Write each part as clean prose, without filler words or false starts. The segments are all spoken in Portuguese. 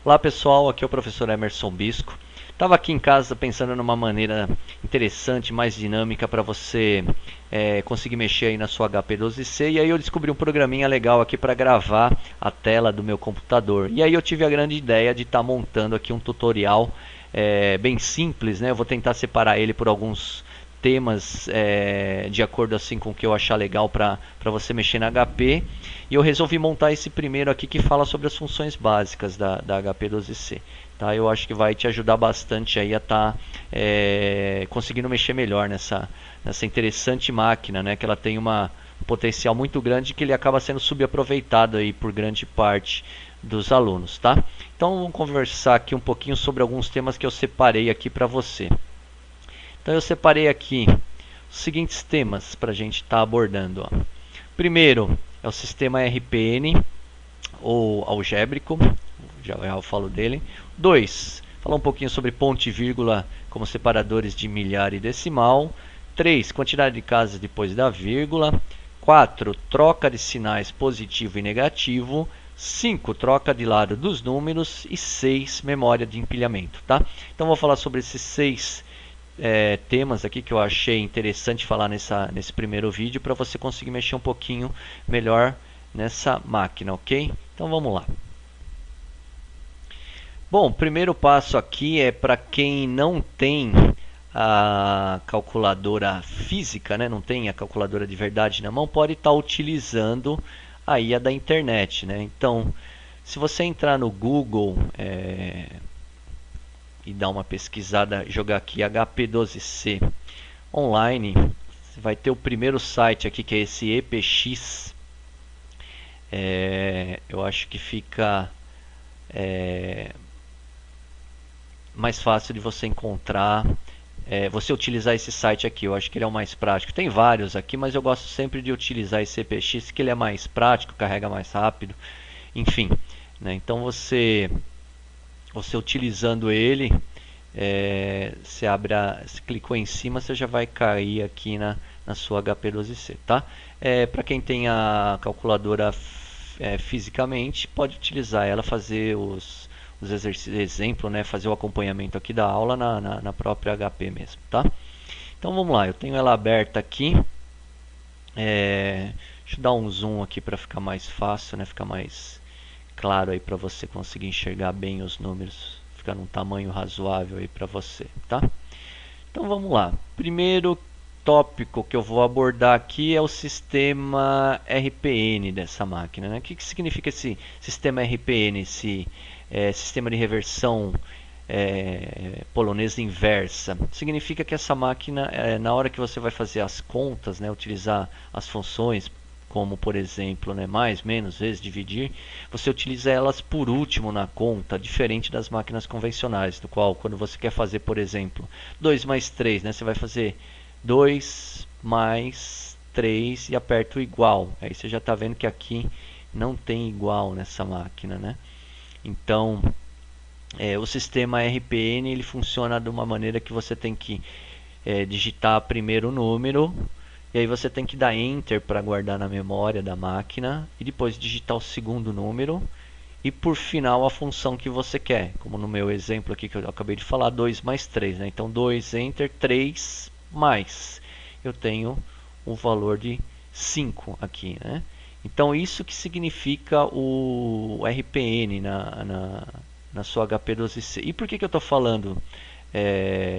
Olá pessoal, aqui é o professor Emerson Bisco. Estava aqui em casa pensando numa maneira interessante, mais dinâmica para você conseguir mexer aí na sua HP12C, e aí eu descobri um programinha legal aqui para gravar a tela do meu computador. E aí eu tive a grande ideia de estar montando aqui um tutorial bem simples, né? Eu vou tentar separar ele por alguns temas de acordo assim com o que eu achar legal para você mexer na HP. E eu resolvi montar esse primeiro aqui que fala sobre as funções básicas da HP12C. Tá? Eu acho que vai te ajudar bastante aí a estar conseguindo mexer melhor nessa interessante máquina, né? Que ela tem um potencial muito grande que ele acaba sendo subaproveitado aí por grande parte dos alunos, tá? Então vamos conversar aqui um pouquinho sobre alguns temas que eu separei aqui para você. Então eu separei aqui os seguintes temas para a gente estar abordando. Ó. Primeiro é o sistema RPN ou algébrico, já eu falo dele. 2, falar um pouquinho sobre ponto e vírgula como separadores de milhar e decimal. 3, quantidade de casas depois da vírgula. 4, troca de sinais positivo e negativo. 5, troca de lado dos números. E 6, memória de empilhamento. Tá? Então vou falar sobre esses 6 temas aqui que eu achei interessante falar nesse primeiro vídeo para você conseguir mexer um pouquinho melhor nessa máquina, ok? Então vamos lá. Bom, o primeiro passo aqui é para quem não tem a calculadora física, né? Não tem a calculadora de verdade na mão, pode estar utilizando aí a da internet, né? Então, se você entrar no Google e dar uma pesquisada, jogar aqui HP12C online, você vai ter o primeiro site aqui que é esse EPX. Eu acho que fica mais fácil de você encontrar, você utilizar esse site aqui. Eu acho que ele é o mais prático. Tem vários aqui, mas eu gosto sempre de utilizar esse EPX, que ele é mais prático, carrega mais rápido, enfim, né? Então você utilizando ele, você abre você clicou em cima, você já vai cair aqui na sua HP12C, tá? Para quem tem a calculadora fisicamente, pode utilizar ela, fazer os exercícios, exemplo, né? Fazer o acompanhamento aqui da aula na própria HP mesmo, tá? Então vamos lá, eu tenho ela aberta aqui. Deixa eu dar um zoom aqui para ficar mais fácil, né? Ficar mais claro aí para você conseguir enxergar bem os números, ficar num tamanho razoável aí para você, tá? Então vamos lá. Primeiro tópico que eu vou abordar aqui é o sistema RPN dessa máquina, né? O que significa esse sistema RPN, esse sistema de reversão polonesa inversa? Significa que essa máquina, na hora que você vai fazer as contas, né, utilizar as funções, como por exemplo, né, mais, menos, vezes, dividir, você utiliza elas por último na conta, diferente das máquinas convencionais, do qual quando você quer fazer, por exemplo, 2 mais 3, né, você vai fazer 2 mais 3 e aperta o igual. Aí você já está vendo que aqui não tem igual nessa máquina, né? Então, o sistema RPN ele funciona de uma maneira que você tem que digitar primeiro o número, e aí você tem que dar Enter para guardar na memória da máquina, e depois digitar o segundo número, e por final a função que você quer. Como no meu exemplo aqui que eu acabei de falar, 2 mais 3. Né? Então 2, Enter, 3 mais. Eu tenho um valor de 5 aqui. Né? Então isso que significa o RPN na sua HP12C. E por que eu estou falando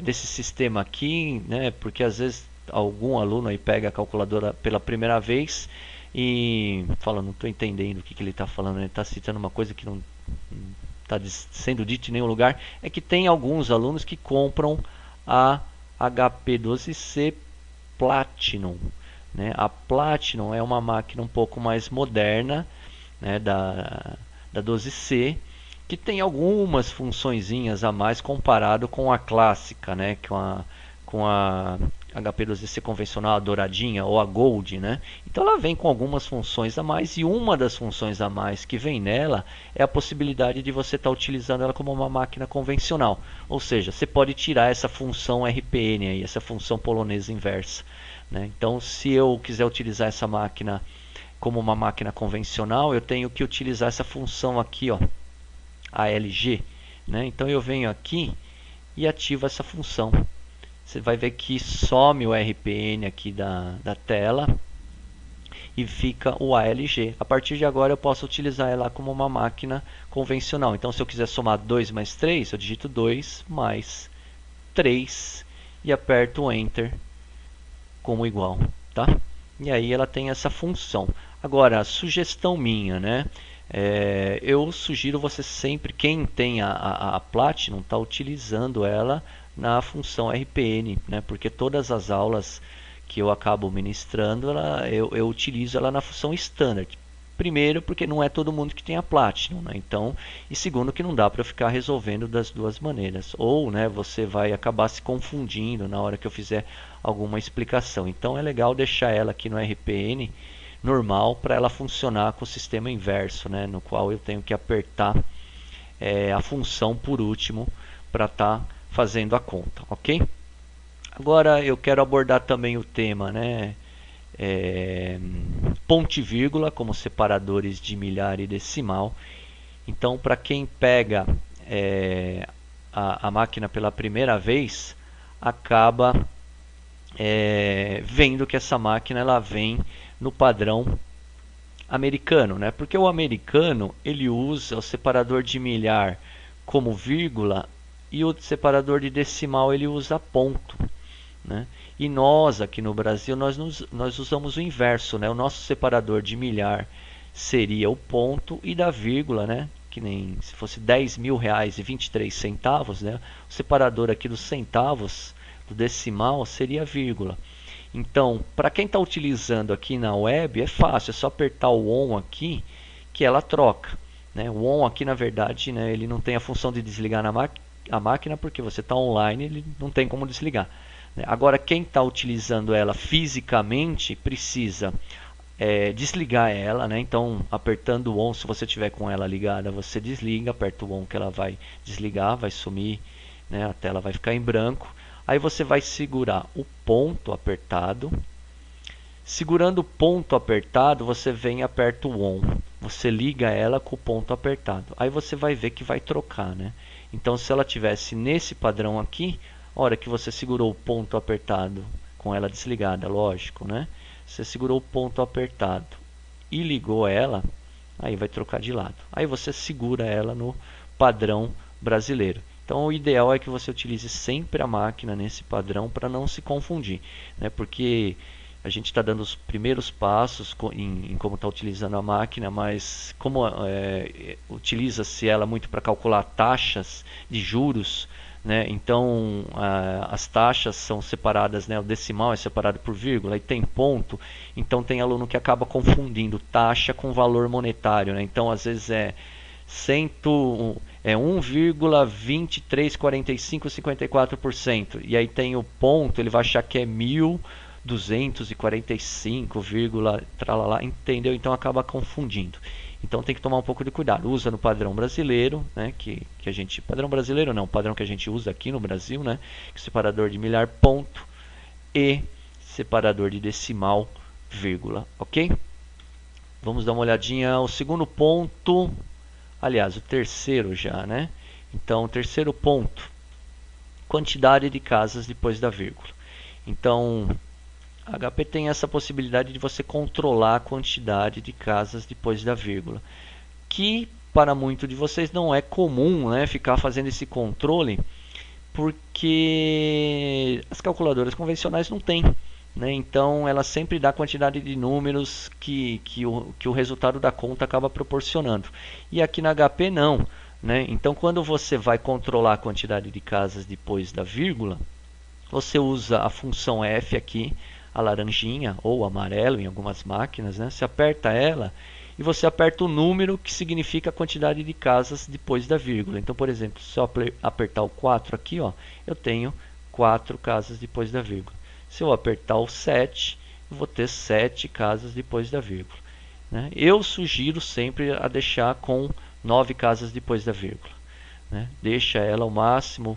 desse sistema aqui? Né? Porque às vezes algum aluno aí pega a calculadora pela primeira vez e fala, não estou entendendo o que ele está falando, ele está citando uma coisa que não está sendo dito em nenhum lugar. É que tem alguns alunos que compram a HP12C Platinum, né? A Platinum é uma máquina um pouco mais moderna, né, da 12C, que tem algumas funçõezinhas a mais comparado com a clássica, né, com a HP12C convencional, a douradinha ou a Gold, né? Então ela vem com algumas funções a mais, e uma das funções a mais que vem nela é a possibilidade de você estar utilizando ela como uma máquina convencional. Ou seja, você pode tirar essa função RPN aí, essa função polonesa inversa, né? Então se eu quiser utilizar essa máquina como uma máquina convencional, eu tenho que utilizar essa função aqui, ó, ALG, né? Então eu venho aqui e ativo essa função. Você vai ver que some o RPN aqui da tela e fica o ALG. A partir de agora eu posso utilizar ela como uma máquina convencional. Então se eu quiser somar 2 mais 3, eu digito 2 mais 3 e aperto o Enter como igual, tá? E aí ela tem essa função. Agora, sugestão minha, né? Eu sugiro você sempre, quem tem a Platinum, está utilizando ela na função RPN, né? Porque todas as aulas que eu acabo ministrando, eu utilizo ela na função Standard. Primeiro, porque não é todo mundo que tem a Platinum, né? Então, e segundo, que não dá para eu ficar resolvendo das duas maneiras. Ou, né, você vai acabar se confundindo na hora que eu fizer alguma explicação. Então, é legal deixar ela aqui no RPN normal para ela funcionar com o sistema inverso, né, no qual eu tenho que apertar a função por último para estar fazendo a conta, ok? Agora eu quero abordar também o tema, né? Ponto e vírgula como separadores de milhar e decimal. Então, para quem pega a máquina pela primeira vez, acaba vendo que essa máquina ela vem no padrão americano, né? Porque o americano ele usa o separador de milhar como vírgula e o separador de decimal ele usa ponto, né? E nós aqui no Brasil nós usamos o inverso, né? O nosso separador de milhar seria o ponto e da vírgula, né? Que nem se fosse R$10.000,23, né? O separador aqui dos centavos do decimal seria a vírgula. Então, para quem está utilizando aqui na web, é fácil, é só apertar o ON aqui que ela troca, né? O ON aqui, na verdade, né, ele não tem a função de desligar a máquina, porque você está online, ele não tem como desligar. Agora, quem está utilizando ela fisicamente precisa desligar ela, né? Então, apertando o ON, se você tiver com ela ligada, você desliga, aperta o ON que ela vai desligar, vai sumir, né? A tela vai ficar em branco. Aí você vai segurar o ponto apertado. Segurando o ponto apertado, você vem e aperta o ON. Você liga ela com o ponto apertado. Aí você vai ver que vai trocar, né? Então, se ela tivesse nesse padrão aqui, a hora que você segurou o ponto apertado, com ela desligada, lógico, né? Você segurou o ponto apertado e ligou ela, aí vai trocar de lado. Aí você segura ela no padrão brasileiro. Então o ideal é que você utilize sempre a máquina nesse padrão para não se confundir, né? Porque a gente está dando os primeiros passos em como está utilizando a máquina, mas como utiliza-se ela muito para calcular taxas de juros, né? Então as taxas são separadas, né? O decimal é separado por vírgula e tem ponto, então tem aluno que acaba confundindo taxa com valor monetário, né? Então às vezes é 1,234554%, e aí tem o ponto, ele vai achar que é 1.245, tralala, entendeu? Então acaba confundindo. Então tem que tomar um pouco de cuidado. Usa no padrão brasileiro, né? Que a gente, padrão brasileiro não, padrão que a gente usa aqui no Brasil, né? Que é separador de milhar, ponto, e separador de decimal, vírgula, ok? Vamos dar uma olhadinha. O segundo ponto, aliás, o terceiro já, né? Então, o terceiro ponto, quantidade de casas depois da vírgula. Então, a HP tem essa possibilidade de você controlar a quantidade de casas depois da vírgula, que para muitos de vocês não é comum, né, ficar fazendo esse controle, porque as calculadoras convencionais não têm, né? Então ela sempre dá a quantidade de números que o resultado da conta acaba proporcionando. E aqui na HP não, né? Então quando você vai controlar a quantidade de casas depois da vírgula, você usa a função F aqui, a laranjinha ou amarelo em algumas máquinas, né? Você aperta ela e você aperta o número que significa a quantidade de casas depois da vírgula. Então, por exemplo, se eu apertar o 4 aqui, ó, eu tenho 4 casas depois da vírgula. Se eu apertar o 7, eu vou ter 7 casas depois da vírgula, né? Eu sugiro sempre a deixar com 9 casas depois da vírgula, né? Deixa ela ao máximo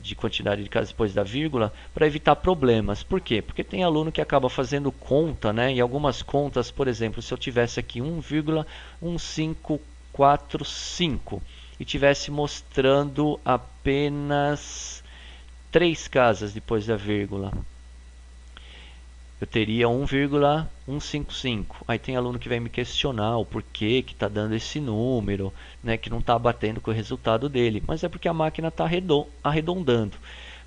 de quantidade de casas depois da vírgula para evitar problemas. Por quê? Porque tem aluno que acaba fazendo conta, né? E algumas contas, por exemplo, se eu tivesse aqui 1,1545 e tivesse mostrando apenas 3 casas depois da vírgula, eu teria 1,155. Aí tem aluno que vem me questionar o porquê que está dando esse número, né, que não está batendo com o resultado dele. Mas é porque a máquina está arredondando.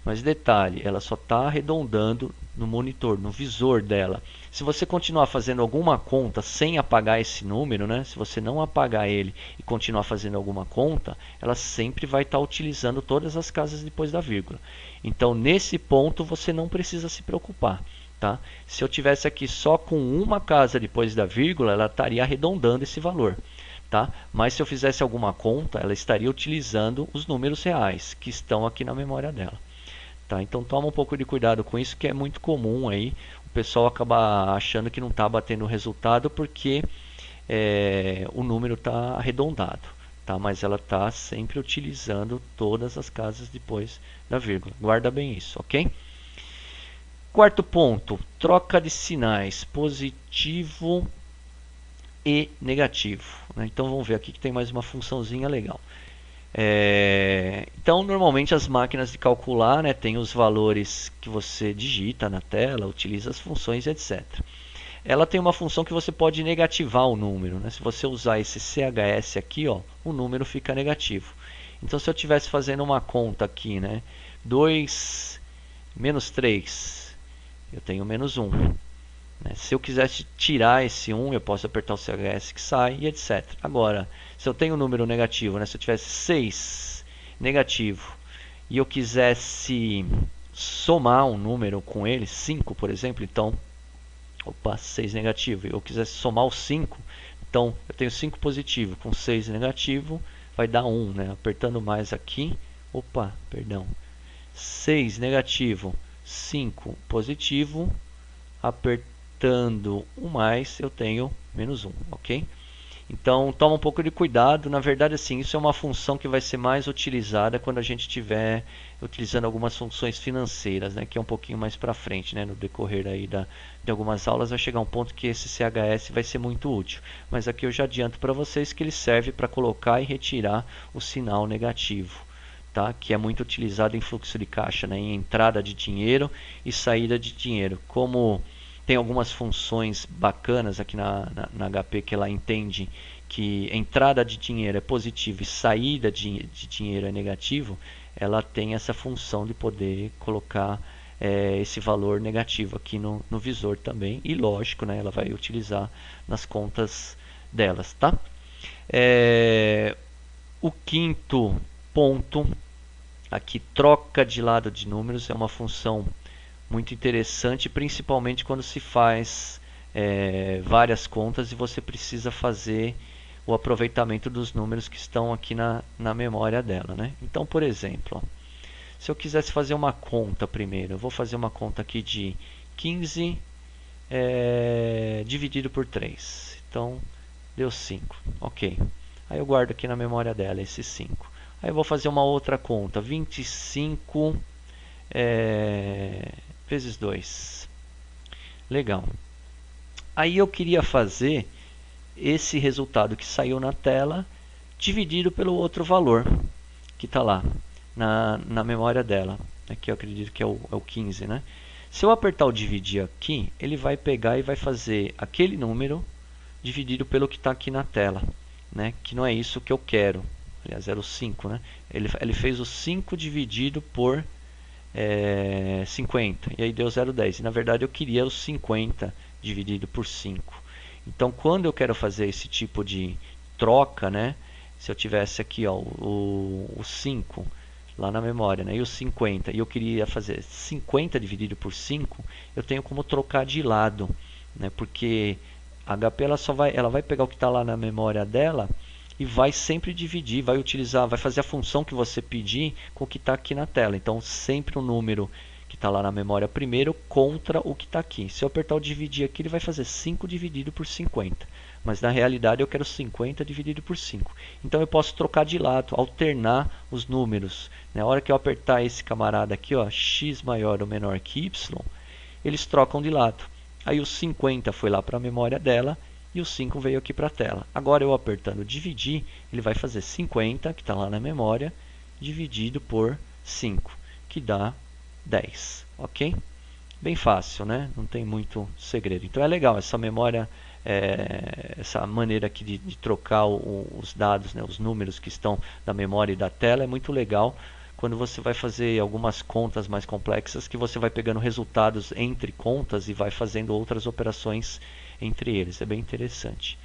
Mas detalhe, ela só está arredondando no monitor, no visor dela. Se você continuar fazendo alguma conta sem apagar esse número, né, se você não apagar ele e continuar fazendo alguma conta, ela sempre vai estar utilizando todas as casas depois da vírgula. Então, nesse ponto, você não precisa se preocupar. Tá? Se eu tivesse aqui só com uma casa depois da vírgula, ela estaria arredondando esse valor. Tá? Mas se eu fizesse alguma conta, ela estaria utilizando os números reais que estão aqui na memória dela. Tá? Então toma um pouco de cuidado com isso, que é muito comum aí. O pessoal acaba achando que não está batendo o resultado porque o número está arredondado. Tá? Mas ela está sempre utilizando todas as casas depois da vírgula. Guarda bem isso, ok? Quarto ponto, troca de sinais, positivo e negativo. Então vamos ver aqui que tem mais uma funçãozinha legal. Então normalmente as máquinas de calcular, né, tem os valores que você digita na tela, utiliza as funções, etc. Ela tem uma função que você pode negativar o número. Né? Se você usar esse CHS aqui, ó, o número fica negativo. Então se eu estivesse fazendo uma conta aqui, né, 2 menos 3, eu tenho menos 1. Se eu quisesse tirar esse 1, eu posso apertar o CHS que sai e etc. Agora, se eu tenho um número negativo, né? Se eu tivesse 6 negativo e eu quisesse somar um número com ele, 5 por exemplo, então, 6 negativo, eu quisesse somar o 5, então eu tenho 5 positivo com 6 negativo, vai dar 1, né? Apertando mais aqui, 6 negativo, 5 positivo, apertando o mais, eu tenho menos 1, ok? Então, toma um pouco de cuidado. Na verdade, assim, isso é uma função que vai ser mais utilizada quando a gente estiver utilizando algumas funções financeiras, né? Que é um pouquinho mais para frente, né? No decorrer aí de algumas aulas vai chegar um ponto que esse CHS vai ser muito útil. Mas aqui eu já adianto para vocês que ele serve para colocar e retirar o sinal negativo. Tá? Que é muito utilizado em fluxo de caixa, né? Em entrada de dinheiro e saída de dinheiro. Como tem algumas funções bacanas aqui na HP que ela entende que entrada de dinheiro é positivo e saída de dinheiro é negativo, ela tem essa função de poder colocar esse valor negativo aqui no visor também. E lógico, né? Ela vai utilizar nas contas delas. Tá? O quinto ponto aqui, troca de lado de números, é uma função muito interessante, principalmente quando se faz várias contas e você precisa fazer o aproveitamento dos números que estão aqui na memória dela, né? Então, por exemplo, ó, se eu quisesse fazer uma conta primeiro, eu vou fazer uma conta aqui de 15 dividido por 3. Então, deu 5. Ok. Aí eu guardo aqui na memória dela esse 5. Aí eu vou fazer uma outra conta. 25 vezes 2. Legal. Aí eu queria fazer esse resultado que saiu na tela dividido pelo outro valor que está lá na memória dela. Aqui eu acredito que é o 15, né? Se eu apertar o dividir aqui, ele vai pegar e vai fazer aquele número dividido pelo que está aqui na tela, né? Que não é isso que eu quero. Aliás, era o 5, né? Ele fez o 5 dividido por 50, e aí deu 0,10. E na verdade eu queria o 50 dividido por 5. Então, quando eu quero fazer esse tipo de troca, né? Se eu tivesse aqui ó, o 5 lá na memória, né? E o 50, e eu queria fazer 50 dividido por 5, eu tenho como trocar de lado, né? Porque a HP ela vai pegar o que está lá na memória dela e vai sempre dividir, vai fazer a função que você pedir com o que está aqui na tela. Então, sempre o número que está lá na memória primeiro contra o que está aqui. Se eu apertar o dividir aqui, ele vai fazer 5 dividido por 50. Mas na realidade eu quero 50 dividido por 5. Então eu posso trocar de lado, alternar os números. Na hora que eu apertar esse camarada aqui, ó, x maior ou menor que y, eles trocam de lado. Aí o 50 foi lá para a memória dela e o 5 veio aqui para a tela. Agora eu apertando dividir, ele vai fazer 50, que está lá na memória, dividido por 5, que dá 10, ok? Bem fácil, né? Não tem muito segredo. Então é legal essa memória, essa maneira aqui de trocar os dados, né? Os números que estão da memória e da tela é muito legal quando você vai fazer algumas contas mais complexas, que você vai pegando resultados entre contas e vai fazendo outras operações entre eles. É bem interessante.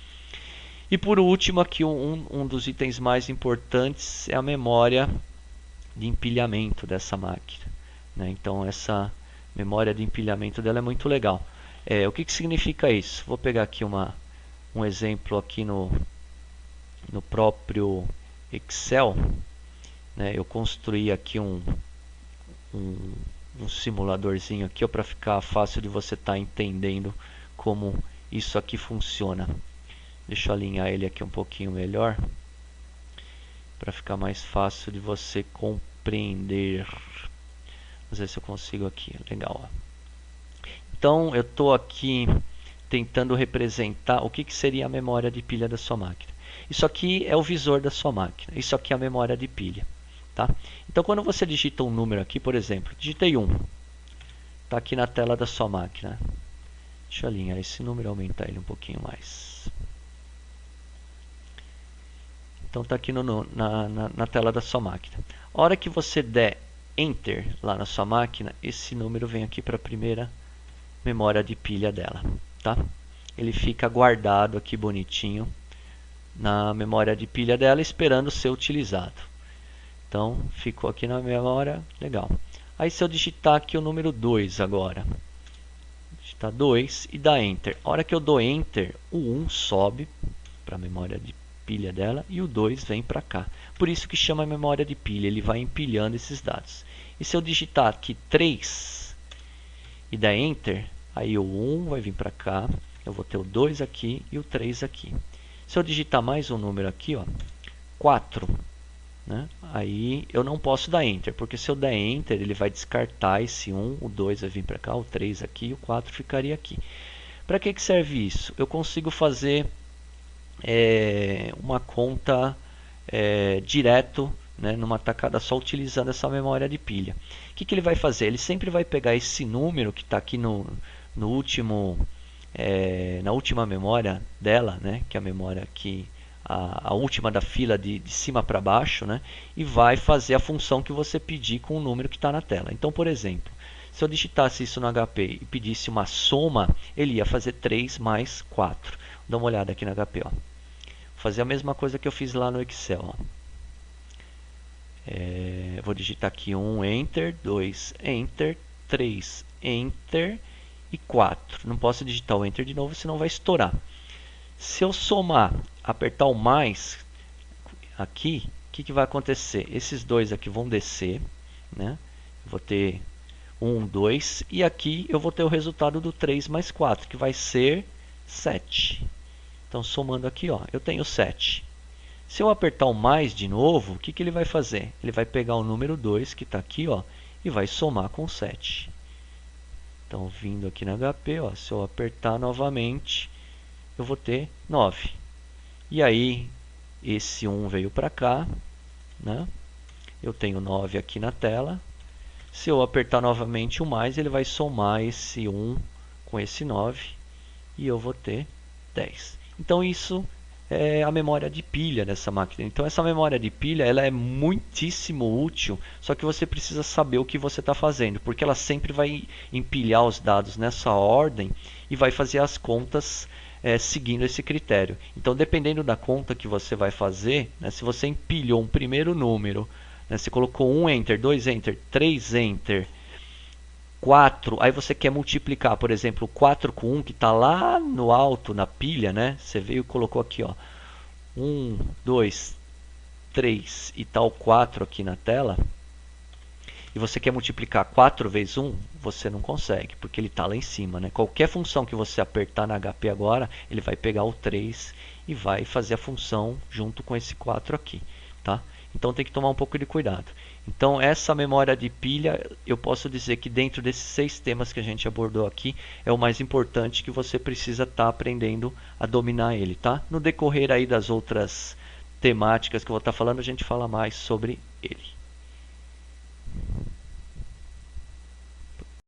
E por último, aqui um dos itens mais importantes é a memória de empilhamento dessa máquina, né? Então essa memória de empilhamento dela é muito legal. O que significa isso? Vou pegar aqui um exemplo aqui no próprio Excel, né? Eu construí aqui um simuladorzinho aqui para ficar fácil de você estar entendendo como isso aqui funciona. Deixa eu alinhar ele aqui um pouquinho melhor para ficar mais fácil de você compreender. Vamos ver se eu consigo aqui. Legal. Então eu estou aqui tentando representar o que seria a memória de pilha da sua máquina. Isso aqui é o visor da sua máquina. Isso aqui é a memória de pilha. Tá? Então quando você digita um número aqui, por exemplo, digitei 1. Está aqui na tela da sua máquina. Deixa eu alinhar esse número e aumentar ele um pouquinho mais. Então está aqui na tela da sua máquina. A hora que você der Enter lá na sua máquina, esse número vem aqui para a primeira memória de pilha dela. Tá? Ele fica guardado aqui bonitinho na memória de pilha dela, esperando ser utilizado. Então ficou aqui na memória, legal. Aí se eu digitar aqui o número 2 agora, digitar 2 e dar Enter. A hora que eu dou Enter, o 1 sobe para a memória de pilha dela e o 2 vem para cá. Por isso que chama memória de pilha, ele vai empilhando esses dados. E se eu digitar aqui 3 e dar Enter, aí o 1 vai vir para cá, eu vou ter o 2 aqui e o 3 aqui. Se eu digitar mais um número aqui, ó, 4, né? Aí eu não posso dar Enter, porque se eu der Enter, ele vai descartar esse 1, o 2 vai vir para cá, o 3 aqui e o 4 ficaria aqui. Para que serve isso? Eu consigo fazer uma conta direto, né, numa tacada só, utilizando essa memória de pilha. O que ele vai fazer? Ele sempre vai pegar esse número que está aqui no último, na última memória dela, né, que é a memória aqui, a última da fila de cima para baixo, né, e vai fazer a função que você pedir com o número que está na tela. Então, por exemplo, se eu digitasse isso no HP e pedisse uma soma, ele ia fazer 3 mais 4. Dá uma olhada aqui no HP. Ó. Vou fazer a mesma coisa que eu fiz lá no Excel. Ó. Vou digitar aqui 1, Enter, 2, Enter, 3, Enter e 4. Não posso digitar o Enter de novo, senão vai estourar. Se eu somar, apertar o mais aqui, o que vai acontecer? Esses dois aqui vão descer, né? Vou ter 1, 2, e aqui eu vou ter o resultado do 3 mais 4, que vai ser 7. Então, somando aqui, ó, eu tenho 7. Se eu apertar o mais de novo, o que ele vai fazer? Ele vai pegar o número 2, que está aqui, ó, e vai somar com 7. Então, vindo aqui na HP, ó, se eu apertar novamente, eu vou ter 9. E aí, esse 1 veio para cá, né? Eu tenho 9 aqui na tela. Se eu apertar novamente o mais, ele vai somar esse 1 com esse 9 e eu vou ter 10. Então isso é a memória de pilha dessa máquina. Então essa memória de pilha ela é muitíssimo útil, só que você precisa saber o que você está fazendo, porque ela sempre vai empilhar os dados nessa ordem e vai fazer as contas seguindo esse critério. Então dependendo da conta que você vai fazer, né, se você empilhou um primeiro número, né, você colocou 1 Enter, 2 Enter, 3 Enter, 4, aí você quer multiplicar, por exemplo, 4 com 1 que está lá no alto, na pilha, né? Você veio e colocou aqui, ó, 1, 2, 3 e tal 4 aqui na tela, e você quer multiplicar 4 vezes 1, você não consegue, porque ele está lá em cima, né? Qualquer função que você apertar na HP agora, ele vai pegar o 3 e vai fazer a função junto com esse 4 aqui. tá? Então tem que tomar um pouco de cuidado. Então essa memória de pilha, eu posso dizer que dentro desses 6 temas que a gente abordou aqui, é o mais importante que você precisa estar aprendendo a dominar ele, tá? No decorrer aí das outras temáticas que eu vou estar falando, a gente fala mais sobre ele.